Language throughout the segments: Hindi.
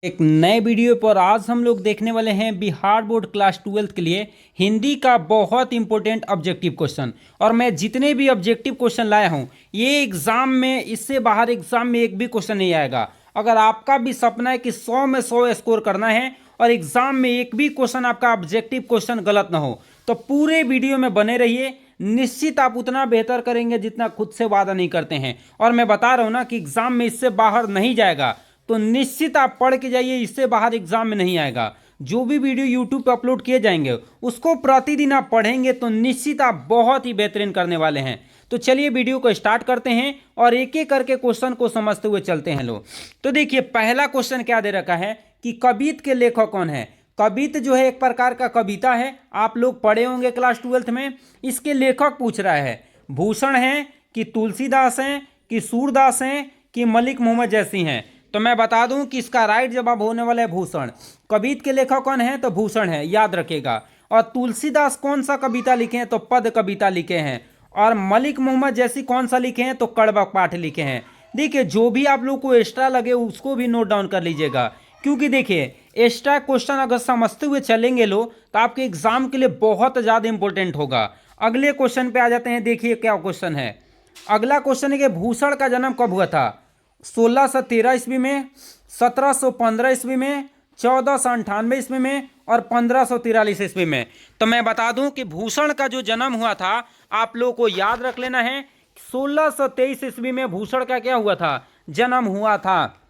एक नए वीडियो पर आज हम लोग देखने वाले हैं बिहार बोर्ड क्लास 12th के लिए हिंदी का बहुत इंपॉर्टेंट ऑब्जेक्टिव क्वेश्चन। और मैं जितने भी ऑब्जेक्टिव क्वेश्चन लाया हूं ये एग्जाम में, इससे बाहर एग्जाम में एक भी क्वेश्चन नहीं आएगा। अगर आपका भी सपना है कि 100 में 100 स्कोर करना है और एग्जाम में एक भी क्वेश्चन आपका ऑब्जेक्टिव क्वेश्चन गलत ना हो तो पूरे वीडियो में बने रहिए। निश्चित आप उतना बेहतर करेंगे जितना खुद से वादा नहीं करते हैं। और मैं बता रहा हूं ना कि एग्जाम में इससे बाहर नहीं जाएगा, तो निश्चित आप पढ़ के जाइए, इससे बाहर एग्जाम में नहीं आएगा। जो भी वीडियो यूट्यूब पे अपलोड किए जाएंगे उसको प्रतिदिन आप पढ़ेंगे तो निश्चित आप बहुत ही बेहतरीन करने वाले हैं। तो चलिए वीडियो को स्टार्ट करते हैं और एक एक करके क्वेश्चन को समझते हुए चलते हैं लोग। तो देखिए पहला क्वेश्चन क्या दे रखा है कि कवित के लेखक कौन है। कवित जो है एक प्रकार का कविता है, आप लोग पढ़े होंगे क्लास 12th में। इसके लेखक पूछ रहा है भूषण है कि तुलसीदास हैं कि सूरदास हैं कि मलिक मोहम्मद जैसी हैं। तो मैं बता दूं कि इसका राइट जवाब होने वाला है भूषण। कवित के लेखक कौन है तो भूषण है, याद रखिएगा। और तुलसीदास कौन सा कविता लिखे हैं तो पद कविता लिखे हैं। और मलिक मोहम्मद जैसी कौन सा लिखे हैं तो कड़वा पाठ लिखे हैं। देखिए जो भी आप लोग को एक्स्ट्रा लगे उसको भी नोट डाउन कर लीजिएगा, क्योंकि देखिए एक्स्ट्रा क्वेश्चन अगर समझते हुए चलेंगे लोग तो आपके एग्जाम के लिए बहुत ज़्यादा इंपॉर्टेंट होगा। अगले क्वेश्चन पे आ जाते हैं। देखिए क्या क्वेश्चन है। अगला क्वेश्चन है कि भूषण का जन्म कब हुआ था। 1613 ईस्वी में, 1715 ईस्वी में, 1498 ईस्वी में और 1543 ईस्वी में। तो मैं बता दूं कि भूषण का जो जन्म हुआ था आप लोगों को याद रख लेना है। 1623 ईस्वी में भूषण का क्या हुआ था, जन्म हुआ था।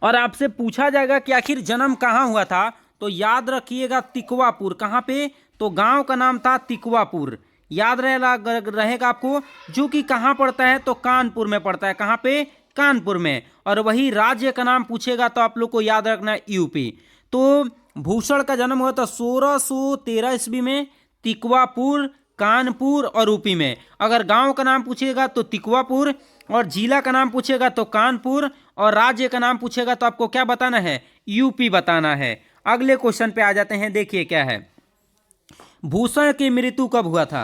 और आपसे पूछा जाएगा कि आखिर जन्म कहाँ हुआ था, तो याद रखिएगा तिकवापुर। कहाँ पे, तो गांव का नाम था तिकवापुर। याद रहेगा आपको, जो कि कहाँ पड़ता है तो कानपुर में पड़ता है। कहाँ पे, कानपुर में। और वही राज्य का नाम पूछेगा तो आप लोग को याद रखना है यूपी। तो भूषण का जन्म हुआ था 1613 ईस्वी में, तिकवापुर, कानपुर और यूपी में। अगर गांव का नाम पूछेगा तो तिकवापुर, और जिला का नाम पूछेगा तो कानपुर, और राज्य का नाम पूछेगा तो आपको क्या बताना है, यूपी बताना है। अगले क्वेश्चन पे आ जाते हैं। देखिए क्या है, भूषण की मृत्यु कब हुआ था।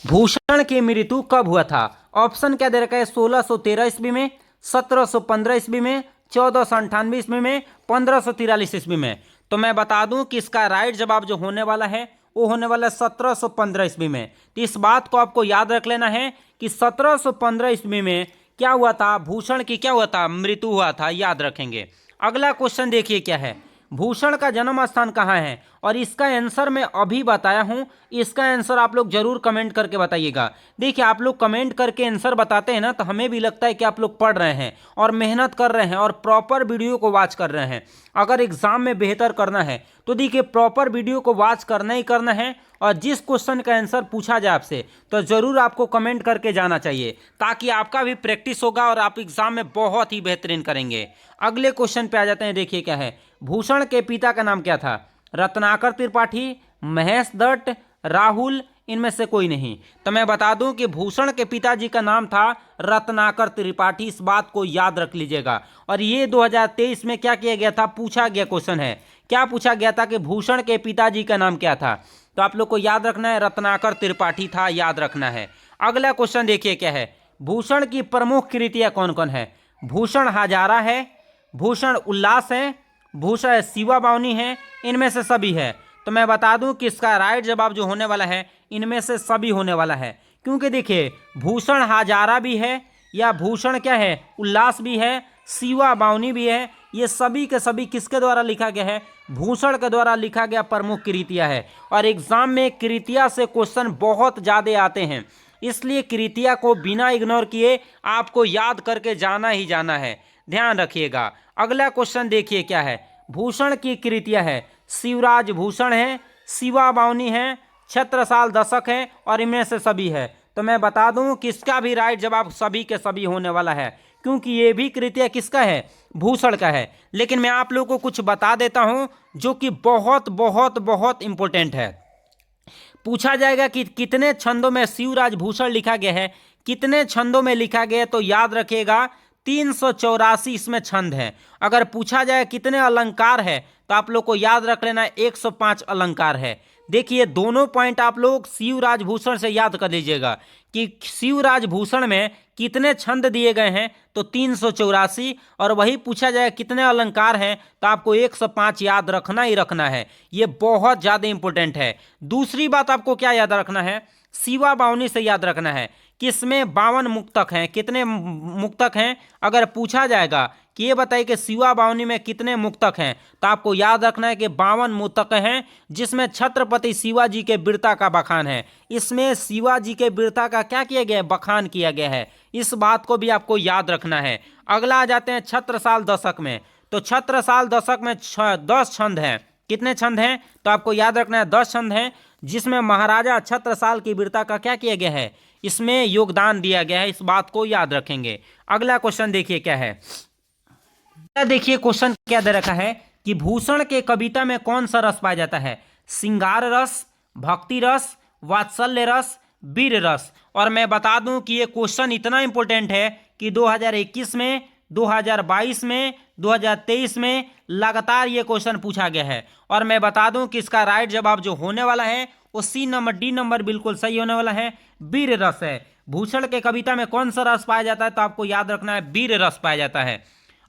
भूषण की मृत्यु कब हुआ था। ऑप्शन क्या दे रखा है, 1613 ईस्वी में, 1715 ईस्वी में, 1498 ईस्वी में, 1543 ईस्वी में। तो मैं बता दूं कि इसका राइट जवाब जो होने वाला है वो होने वाला है 1715 ईस्वी में। तो इस बात को आपको याद रख लेना है कि 1715 ईस्वी में क्या हुआ था, भूषण की क्या हुआ था, मृत्यु हुआ था, याद रखेंगे। अगला क्वेश्चन देखिए क्या है, भूषण का जन्म स्थान कहाँ है। और इसका आंसर मैं अभी बताया हूँ, इसका आंसर आप लोग जरूर कमेंट करके बताइएगा। देखिए आप लोग कमेंट करके आंसर बताते हैं ना तो हमें भी लगता है कि आप लोग पढ़ रहे हैं और मेहनत कर रहे हैं और प्रॉपर वीडियो को वॉच कर रहे हैं। अगर एग्जाम में बेहतर करना है तो देखिए प्रॉपर वीडियो को वॉच करना ही करना है। और जिस क्वेश्चन का आंसर पूछा जाए आपसे तो जरूर आपको कमेंट करके जाना चाहिए, ताकि आपका भी प्रैक्टिस होगा और आप एग्जाम में बहुत ही बेहतरीन करेंगे। अगले क्वेश्चन पे आ जाते हैं। देखिए क्या है, भूषण के पिता का नाम क्या था। रत्नाकर त्रिपाठी, महेश दत्त, राहुल, इनमें से कोई नहीं। तो मैं बता दूं कि भूषण के पिताजी का नाम था रत्नाकर त्रिपाठी। इस बात को याद रख लीजिएगा। और ये 2023 में क्या किया गया था, पूछा गया क्वेश्चन है। क्या पूछा गया था कि भूषण के पिताजी का नाम क्या था। तो आप लोग को याद रखना है रत्नाकर त्रिपाठी था, याद रखना है। अगला क्वेश्चन देखिए क्या है, भूषण की प्रमुख कृतियां कौन कौन है। भूषण हजारा है, भूषण उल्लास है, भूषण शिवा बावनी है, इनमें से सभी है। तो मैं बता दूं कि इसका राइट जवाब जो होने वाला है इनमें से सभी होने वाला है। क्योंकि देखिए भूषण हजारा भी है, या भूषण क्या है, उल्लास भी है, शिवा बावनी भी है। ये सभी के सभी किसके द्वारा लिखा गया है, भूषण के द्वारा लिखा गया प्रमुख कृतियां है। और एग्जाम में कृतियां से क्वेश्चन बहुत ज़्यादा आते हैं, इसलिए कृतियां को बिना इग्नोर किए आपको याद करके जाना ही जाना है, ध्यान रखिएगा। अगला क्वेश्चन देखिए क्या है, भूषण की कृतियां है, शिवराज भूषण है, शिवा बावनी है, छत्रसाल दशक है और इनमें से सभी है। तो मैं बता दूं कि इसका भी राइट जवाब सभी के सभी होने वाला है, क्योंकि ये भी कृतियां किसका है, भूषण का है। लेकिन मैं आप लोगों को कुछ बता देता हूं जो कि बहुत बहुत बहुत इंपॉर्टेंट है। पूछा जाएगा कि कितने छंदों में शिवराज भूषण लिखा गया है, कितने छंदों में लिखा गया है, तो याद रखिएगा 384 इसमें छंद है। अगर पूछा जाए कितने अलंकार है तो आप लोग को याद रख लेना 105 अलंकार है। देखिए दोनों पॉइंट आप लोग शिवराज भूषण से याद कर लीजिएगा, कि शिवराज भूषण में कितने छंद दिए गए हैं, तो 384। और वही पूछा जाए कितने अलंकार हैं, तो आपको 105 याद रखना ही रखना है। ये बहुत ज़्यादा इंपॉर्टेंट है। दूसरी बात आपको क्या याद रखना है, शिवा बावनी से याद रखना है कि इसमें 52 मुक्तक हैं। कितने मुक्तक हैं अगर पूछा जाएगा कि ये बताइए कि शिवा बावनी में कितने मुक्तक हैं, तो आपको याद रखना है कि 52 मुक्तक हैं, जिसमें छत्रपति शिवाजी के वीरता का बखान है। इसमें शिवाजी के वीरता का क्या किया गया है, बखान किया गया है। इस बात को भी आपको याद रखना है। अगला आ जाते हैं छत्रसाल दशक में। तो छत्रसाल दशक में 10 छंद हैं। कितने छंद हैं, तो आपको याद रखना है 10 छंद हैं, जिसमें महाराजा छत्रसाल की वीरता का क्या किया गया है, इसमें योगदान दिया गया है। इस बात को याद रखेंगे। अगला क्वेश्चन देखिए क्या है। देखिए क्वेश्चन क्या दे रखा है कि भूषण के कविता में कौन सा रस पाया जाता है, श्रृंगार रस, भक्ति रस, वात्सल्य रस, वीर रस। और मैं बता दूं कि ये क्वेश्चन इतना इंपॉर्टेंट है कि 2021 में, 2022 में, 2023 में लगातार ये क्वेश्चन पूछा गया है। और मैं बता दूं कि इसका राइट जवाब जो होने वाला है वो सी नंबर, डी नंबर बिल्कुल सही होने वाला है, वीर रस है। भूषण के कविता में कौन सा रस पाया जाता है, तो आपको याद रखना है वीर रस पाया जाता है।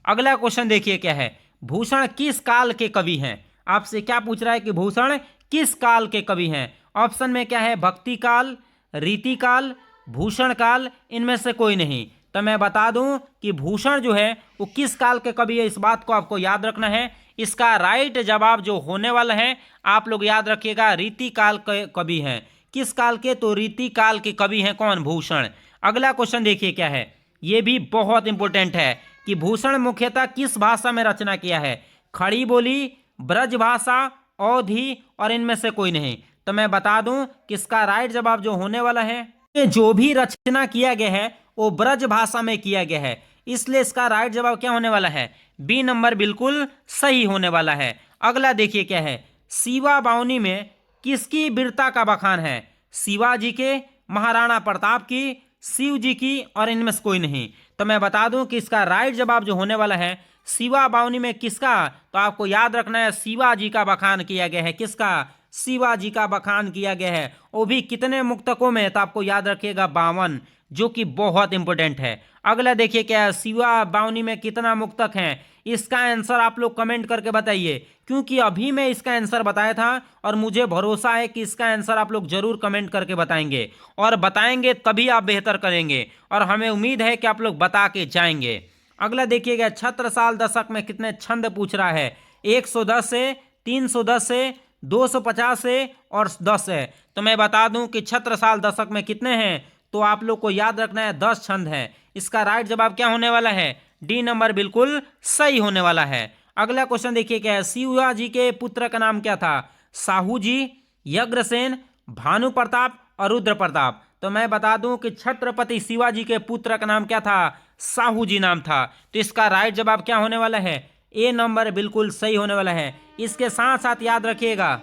अगला क्वेश्चन देखिए क्या है, भूषण किस काल के कवि हैं। आपसे क्या पूछ रहा है कि भूषण किस काल के कवि हैं। ऑप्शन में क्या है, भक्ति काल, रीति काल, भूषण काल, इनमें से कोई नहीं। तो मैं बता दूं कि भूषण जो है वो किस काल के कवि है, इस बात को आपको याद रखना है। इसका राइट जवाब जो होने वाला है आप लोग याद रखिएगा, रीति काल के कवि हैं। किस काल के, तो रीति काल के कवि हैं कौन, भूषण। अगला क्वेश्चन देखिए क्या है, यह भी बहुत इंपॉर्टेंट है कि भूषण मुख्यतः किस भाषा में रचना किया है, खड़ी बोली, ब्रज भाषा, अवधी, और इनमें से कोई नहीं। तो मैं बता दूं कि इसका राइट जवाब जो होने वाला है, जो भी रचना किया गया है वो ब्रज भाषा में किया गया है, इसलिए इसका राइट जवाब क्या होने वाला है, बी नंबर बिल्कुल सही होने वाला है। अगला देखिए क्या है, शिवा बावनी में किसकी वीरता का बखान है, शिवाजी के, महाराणा प्रताप की, शिव जी की, और इनमें से कोई नहीं। तो मैं बता दूं कि इसका राइट जवाब जो होने वाला है शिवा बावनी में किसका, तो आपको याद रखना है शिवाजी का बखान किया गया है। किसका, शिवाजी का बखान किया गया है, वो भी कितने मुक्तकों में, तो आपको याद रखिएगा 52, जो कि बहुत इंपॉर्टेंट है। अगला देखिए क्या है, शिवा बावनी में कितना मुक्तक हैं, इसका आंसर आप लोग कमेंट करके बताइए, क्योंकि अभी मैं इसका आंसर बताया था और मुझे भरोसा है कि इसका आंसर आप लोग जरूर कमेंट करके बताएंगे, और बताएंगे तभी आप बेहतर करेंगे, और हमें उम्मीद है कि आप लोग बता के जाएंगे। अगला देखिएगा, छत्रसाल दशक में कितने छंद पूछ रहा है, 110 से, 310 से, 250 से, और 10 है। तो मैं बता दूं कि छत्रसाल दशक में कितने हैं, तो आप लोग को याद रखना है 10 छंद हैं। इसका राइट जवाब क्या होने वाला है, डी नंबर बिल्कुल सही होने वाला है। अगला क्वेश्चन देखिए क्या है, शिवाजी के पुत्र का नाम क्या था, साहू जी, यज्ञसेन, भानु प्रताप, और रुद्र प्रताप। तो मैं बता दूं कि छत्रपति शिवाजी के पुत्र का नाम क्या था, साहू जी नाम था। तो इसका राइट जवाब क्या होने वाला है, ए नंबर बिल्कुल सही होने वाला है। इसके साथ साथ याद रखिएगा,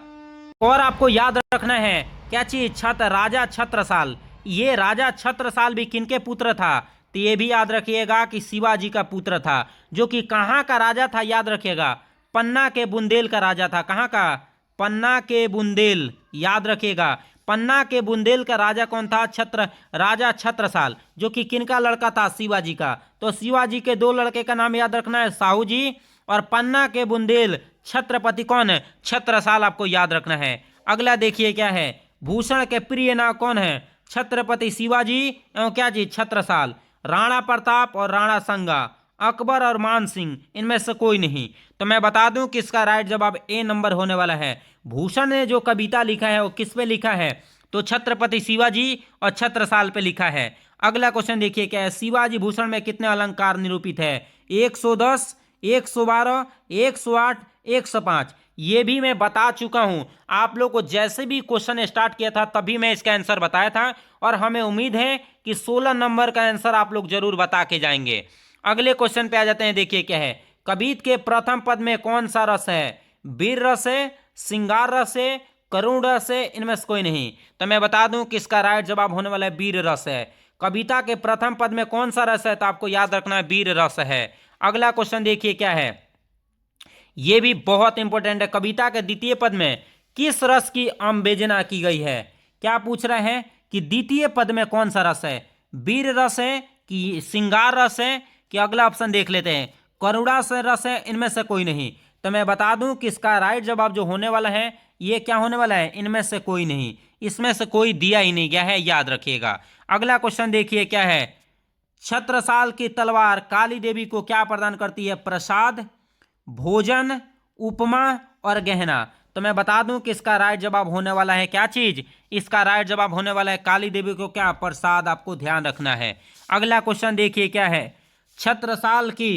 और आपको याद रखना है क्या चीज, राजा छत्रसाल। ये राजा छत्रसाल भी किनके पुत्र था, तो ये भी याद रखिएगा कि शिवाजी का पुत्र था, जो कि कहाँ का राजा था, याद रखिएगा पन्ना के बुंदेल का राजा था। कहाँ का, पन्ना के बुंदेल, याद रखिएगा पन्ना के बुंदेल का राजा कौन था, राजा छत्रसाल, जो कि किनका लड़का था, शिवाजी का। तो शिवाजी के 2 लड़के का नाम याद रखना है, साहू जी, और पन्ना के बुंदेल छत्रपति कौन है, छत्रसाल, आपको याद रखना है। अगला देखिए क्या है, भूषण के प्रिय नाम कौन है, छत्रपति शिवाजी एवं क्या जी, छत्रसाल, राणा प्रताप और राणा संगा, अकबर और मान सिंह, इनमें से कोई नहीं। तो मैं बता दूं कि इसका राइट जवाब ए नंबर होने वाला है। भूषण ने जो कविता लिखा है वो किस पे लिखा है, तो छत्रपति शिवाजी और छत्रसाल पे लिखा है। अगला क्वेश्चन देखिए क्या है, शिवाजी भूषण में कितने अलंकार निरूपित है, 110, 112, 108, 105। ये भी मैं बता चुका हूं आप लोग को, जैसे भी क्वेश्चन स्टार्ट किया था तभी मैं इसका आंसर बताया था, और हमें उम्मीद है कि 16 नंबर का आंसर आप लोग जरूर बता के जाएंगे। अगले क्वेश्चन पे आ जाते हैं, देखिए क्या है, कबीर के प्रथम पद में कौन सा रस है, वीर रस है, श्रृंगार रस है, करुण रस है, इनमें से कोई नहीं। तो मैं बता दूं कि इसका राइट जवाब होने वाला है वीर रस है। कविता के प्रथम पद में कौन सा रस है, तो आपको याद रखना है वीर रस है। अगला क्वेश्चन देखिए क्या है, यह भी बहुत इंपॉर्टेंट है, कविता के द्वितीय पद में किस रस की आम्बेजना की गई है। क्या पूछ रहे हैं कि द्वितीय पद में कौन सा रस है, वीर रस है कि श्रृंगार रस है, कि अगला ऑप्शन देख लेते हैं, करुणा से रस है, इनमें से कोई नहीं। तो मैं बता दूं कि इसका राइट जवाब जो होने वाला है ये क्या होने वाला है, इनमें से कोई नहीं, इसमें से कोई दिया ही नहीं गया है, याद रखिएगा। अगला क्वेश्चन देखिए क्या है, छत्रसाल की तलवार काली देवी को क्या प्रदान करती है, प्रसाद, भोजन, उपमा और गहना। तो मैं बता दूं कि इसका राइट जवाब होने वाला है क्या चीज, इसका राइट जवाब होने वाला है काली देवी को क्या, प्रसाद, आपको ध्यान रखना है। अगला क्वेश्चन देखिए क्या है, छत्रसाल की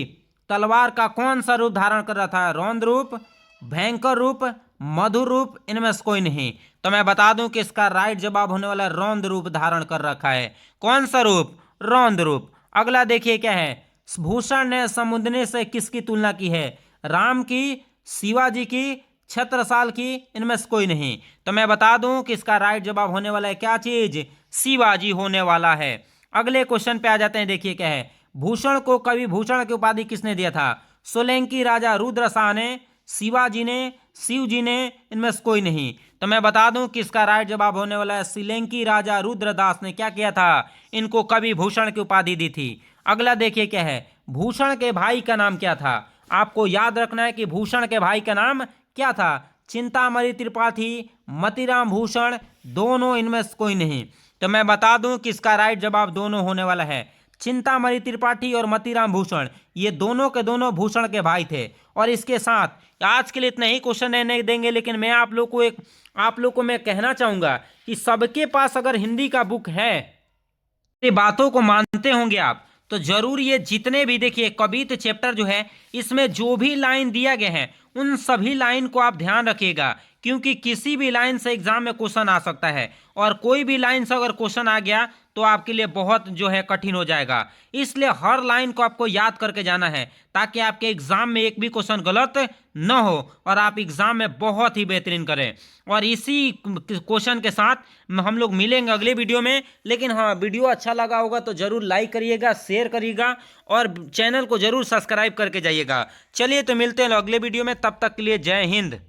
तलवार का कौन सा रूप धारण कर रहा था, रौद्र रूप, भयंकर रूप, मधुर रूप, इनमें से कोई नहीं। तो मैं बता दूं कि इसका राइट जवाब होने वाला रौद्र रूप धारण कर रखा है। कौन सा रूप, रौद्र रूप। अगला देखिए क्या है, भूषण ने समुद्र से किसकी तुलना की है, राम की, शिवाजी की, छत्रसाल की, इनमें से कोई नहीं। तो मैं बता दूं कि इसका राइट जवाब होने वाला है क्या चीज, शिवाजी होने वाला है। अगले क्वेश्चन पे आ जाते हैं, देखिए क्या है, भूषण को कवि भूषण की उपाधि किसने दिया था, सोलंकी राजा रुद्रशाह ने, शिवाजी ने, शिव जी ने, इनमें से कोई नहीं। तो मैं बता दूं कि इसका राइट जवाब होने वाला है सोलंकी राजा रुद्रदास ने क्या किया था, इनको कवि भूषण की उपाधि दी थी। अगला देखिए क्या है, भूषण के भाई का नाम क्या था, आपको याद रखना है कि भूषण के भाई का नाम क्या था, चिंतामणि त्रिपाठी, मतीराम भूषण, दोनों, इनमें से कोई नहीं। तो मैं बता दूं कि इसका राइट जवाब दोनों होने वाला है, चिंतामणि त्रिपाठी और मतीराम भूषण, ये दोनों के दोनों भूषण के भाई थे। और इसके साथ आज के लिए इतना ही क्वेश्चन नहीं देंगे, लेकिन मैं आप लोग को मैं कहना चाहूंगा कि सबके पास अगर हिंदी का बुक है, ये बातों को मानते होंगे आप, तो जरूर ये जितने भी देखिए कविता चैप्टर जो है इसमें जो भी लाइन दिया गया है उन सभी लाइन को आप ध्यान रखिएगा, क्योंकि किसी भी लाइन से एग्जाम में क्वेश्चन आ सकता है, और कोई भी लाइन से अगर क्वेश्चन आ गया तो आपके लिए बहुत जो है कठिन हो जाएगा। इसलिए हर लाइन को आपको याद करके जाना है, ताकि आपके एग्जाम में एक भी क्वेश्चन गलत न हो और आप एग्जाम में बहुत ही बेहतरीन करें। और इसी क्वेश्चन के साथ हम लोग मिलेंगे अगले वीडियो में। लेकिन हाँ, वीडियो अच्छा लगा होगा तो जरूर लाइक करिएगा, शेयर करिएगा और चैनल को जरूर सब्सक्राइब करके जाइएगा। चलिए तो मिलते हैं अगले वीडियो में, तब तक के लिए जय हिंद।